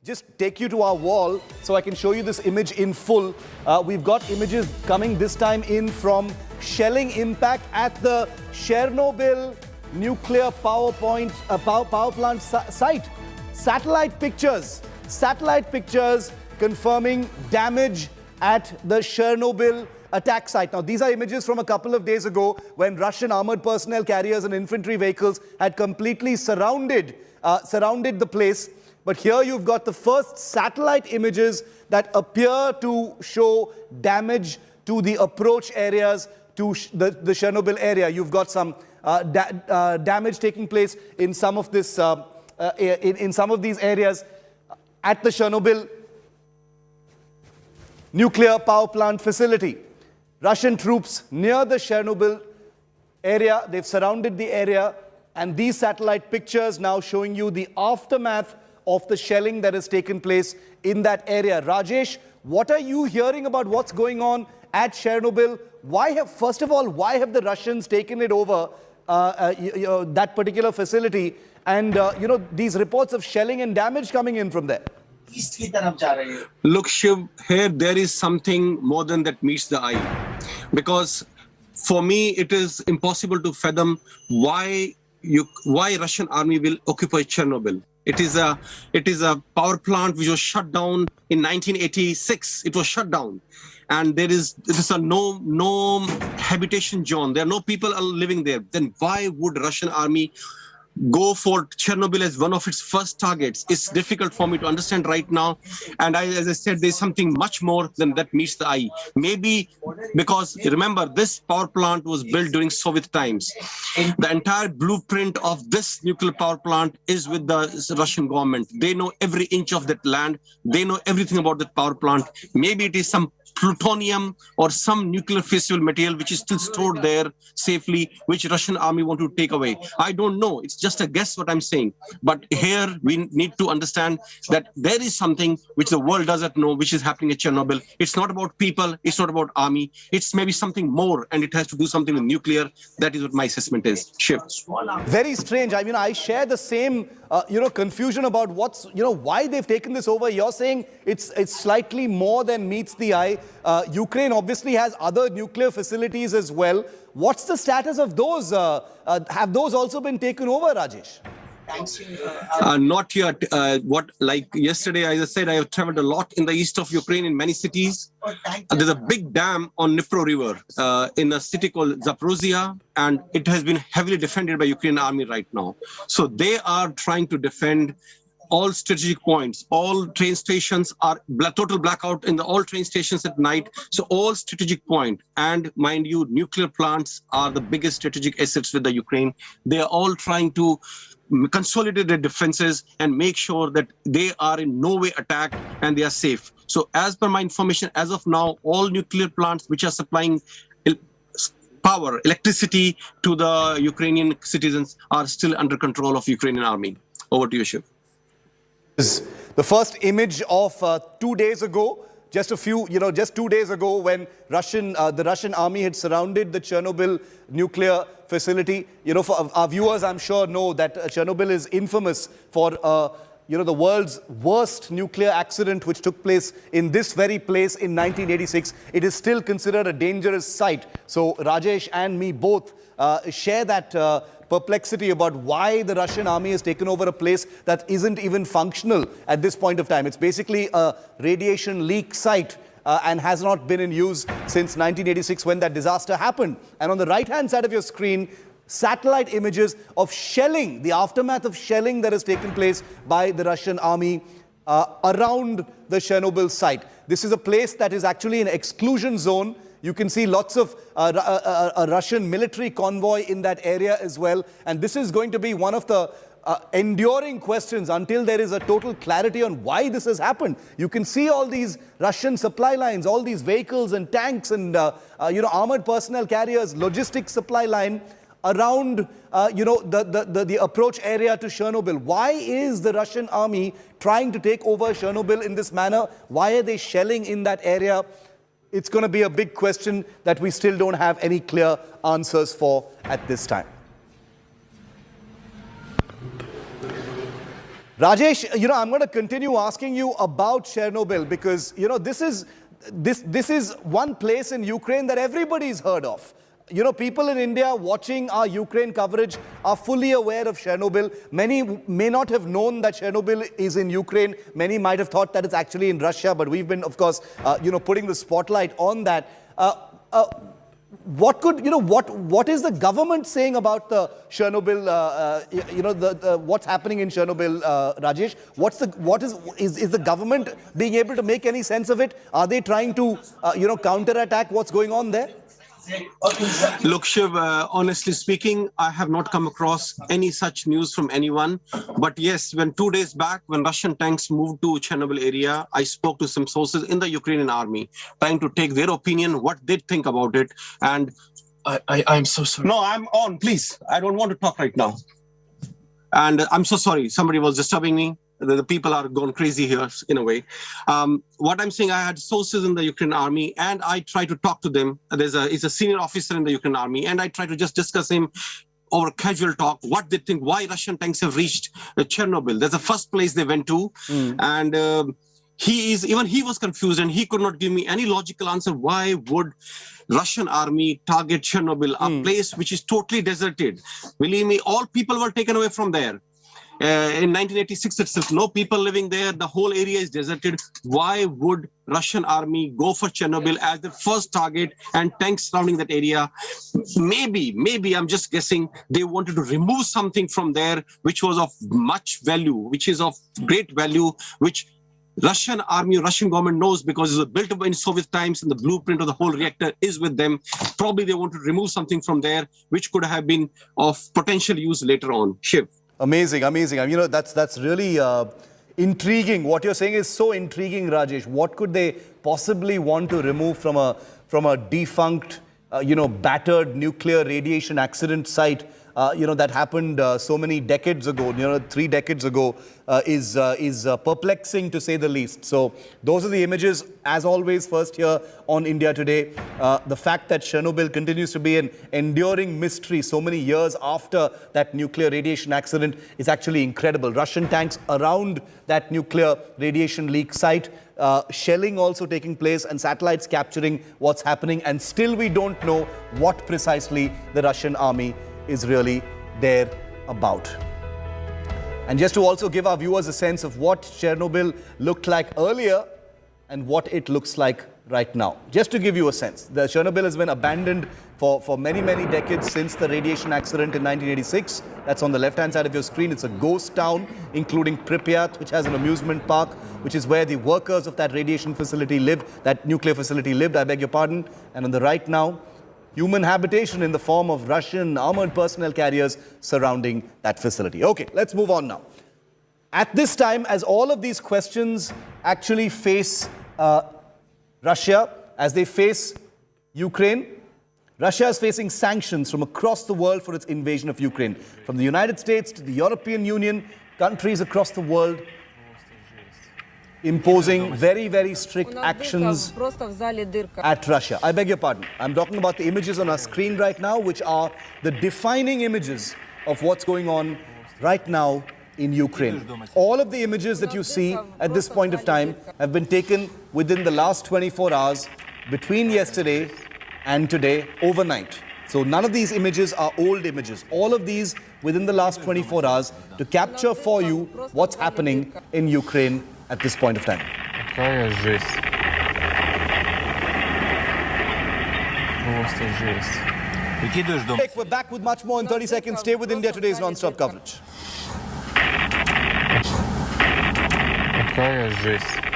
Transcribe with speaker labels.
Speaker 1: just take you to our wall so I can show you this image in full. We've got images coming this time in from shelling impact at the Chernobyl nuclear power plant site. Satellite pictures confirming damage at the Chernobyl attack site. Now, these are images from a couple of days ago when Russian armored personnel carriers and infantry vehicles had completely surrounded the place. But here you've got the first satellite images that appear to show damage to the approach areas to the Chernobyl area. You've got some damage taking place in some of this in some of these areas at the Chernobyl nuclear power plant facility. Russian troops near the Chernobyl area, they've surrounded the area, and these satellite pictures now showing you the aftermath of the shelling that has taken place in that area. Rajesh, what are you hearing about what's going on at Chernobyl? First of all, why have the Russians taken it over, that particular facility? And, these reports of shelling and damage coming in from there.
Speaker 2: Look, Shiv, here there is something more than that meets the eye. Because for me, it is impossible to fathom why Russian army will occupy Chernobyl. It is a power plant which was shut down in 1986. It was shut down, and there is a no habitation zone. There are no people are living there. Then why would Russian army go for Chernobyl as one of its first targets? It's difficult for me to understand right now. And as I said, there's something much more than that meets the eye. Maybe because, remember, this power plant was built during Soviet times. The entire blueprint of this nuclear power plant is with the Russian government. They know every inch of that land. They know everything about that power plant. Maybe it is some plutonium or some nuclear fissile material which is still stored there safely, which Russian army want to take away. I don't know. It's just a guess what I'm saying. But here we need to understand that there is something which the world doesn't know, which is happening at Chernobyl. It's not about people. It's not about army. It's maybe something more, and it has to do something with nuclear. That is what my assessment is. Shiv.
Speaker 1: Very strange. I mean, I share the same, confusion about why they've taken this over. You're saying it's slightly more than meets the eye. Ukraine obviously has other nuclear facilities as well. What's the status of those? Have those also been taken over, Rajesh?
Speaker 2: Not yet. Like yesterday, as I said, I have traveled a lot in the east of Ukraine in many cities. There's a big dam on Dnipro River in a city called Zaporozhye, and it has been heavily defended by Ukrainian army right now. So they are trying to defend all strategic points. All train stations are total blackout in all train stations at night. So all strategic point, and mind you, nuclear plants are the biggest strategic assets with the Ukraine. They are all trying to consolidate their defenses and make sure that they are in no way attacked and they are safe. So as per my information, as of now, all nuclear plants which are supplying power, electricity to the Ukrainian citizens are still under control of Ukrainian army. Over to you, Shiv.
Speaker 1: The first image of 2 days ago, just 2 days ago, when the Russian army had surrounded the Chernobyl nuclear facility. For our viewers, I'm sure know that Chernobyl is infamous for the world's worst nuclear accident, which took place in this very place in 1986. It is still considered a dangerous site. So Rajesh and me both share that perplexity about why the Russian army has taken over a place that isn't even functional at this point of time. It's basically a radiation leak site and has not been in use since 1986 when that disaster happened. And on the right-hand side of your screen, satellite images of shelling, the aftermath of shelling that has taken place by the Russian army around the Chernobyl site. This is a place that is actually an exclusion zone. You can see lots of a Russian military convoy in that area as well. And this is going to be one of the enduring questions until there is a total clarity on why this has happened. You can see all these Russian supply lines, all these vehicles and tanks and armored personnel carriers, logistics supply line around the approach area to Chernobyl. Why is the Russian army trying to take over Chernobyl in this manner? Why are they shelling in that area? It's going to be a big question that we still don't have any clear answers for at this time. Rajesh, I'm going to continue asking you about Chernobyl because, this is one place in Ukraine that everybody's heard of. People in India watching our Ukraine coverage are fully aware of Chernobyl. Many may not have known that Chernobyl is in Ukraine. Many might have thought that it's actually in Russia, but we've been, of course, putting the spotlight on that. What is the government saying about the Chernobyl, what's happening in Chernobyl, Rajesh? Is the government being able to make any sense of it? Are they trying to, counterattack what's going on there?
Speaker 2: Look, Shiv, honestly speaking, I have not come across any such news from anyone. But yes, when 2 days back, when Russian tanks moved to Chernobyl area, I spoke to some sources in the Ukrainian army, trying to take their opinion, what they think about it. And I'm so sorry. No, I'm on, please. I don't want to talk right now. And I'm so sorry. Somebody was disturbing me. The people are gone crazy here in a way. What I'm saying, I had sources in the Ukrainian army and I try to talk to them. He's a senior officer in the Ukrainian army and I try to just discuss him over casual talk, what they think, why Russian tanks have reached Chernobyl. That's the first place they went to. And he was confused and he could not give me any logical answer. Why would Russian army target Chernobyl, a place which is totally deserted? Believe me, all people were taken away from there. In 1986 itself, no people living there. The whole area is deserted. Why would Russian army go for Chernobyl as the first target and tanks surrounding that area? Maybe I'm just guessing, they wanted to remove something from there which was of much value, which is of great value, which Russian army, Russian government knows because it was built up in Soviet times and the blueprint of the whole reactor is with them. Probably they want to remove something from there which could have been of potential use later on. Shiv.
Speaker 1: Amazing. That's really intriguing. What you're saying is so intriguing, Rajesh. What could they possibly want to remove from a defunct, battered nuclear radiation accident site, that happened so many decades ago, 3 decades ago, is perplexing to say the least. So those are the images, as always, first here on India Today. The fact that Chernobyl continues to be an enduring mystery so many years after that nuclear radiation accident is actually incredible. Russian tanks around that nuclear radiation leak site, shelling also taking place and satellites capturing what's happening. And still we don't know what precisely the Russian army is really there about. And just to also give our viewers a sense of what Chernobyl looked like earlier and what it looks like right now. Just to give you a sense, the Chernobyl has been abandoned for many, many decades since the radiation accident in 1986. That's on the left-hand side of your screen. It's a ghost town, including Pripyat, which has an amusement park, which is where the workers of that radiation facility lived, that nuclear facility lived, I beg your pardon. And on the right now, human habitation in the form of Russian armored personnel carriers surrounding that facility. Okay, let's move on now. At this time, as all of these questions actually face Russia, as they face Ukraine, Russia is facing sanctions from across the world for its invasion of Ukraine. From the United States to the European Union, countries across the world imposing very, very strict actions at Russia. I beg your pardon. I'm talking about the images on our screen right now, which are the defining images of what's going on right now in Ukraine. All of the images that you see at this point of time have been taken within the last 24 hours between yesterday and today, overnight. So none of these images are old images. All of these within the last 24 hours to capture for you what's happening in Ukraine at this point of time.
Speaker 3: Какая жесть. Просто жесть. Выкидываешь дом.
Speaker 1: We're back with much more in 30 seconds. Stay with India Today's non-stop coverage.
Speaker 3: Какая жесть.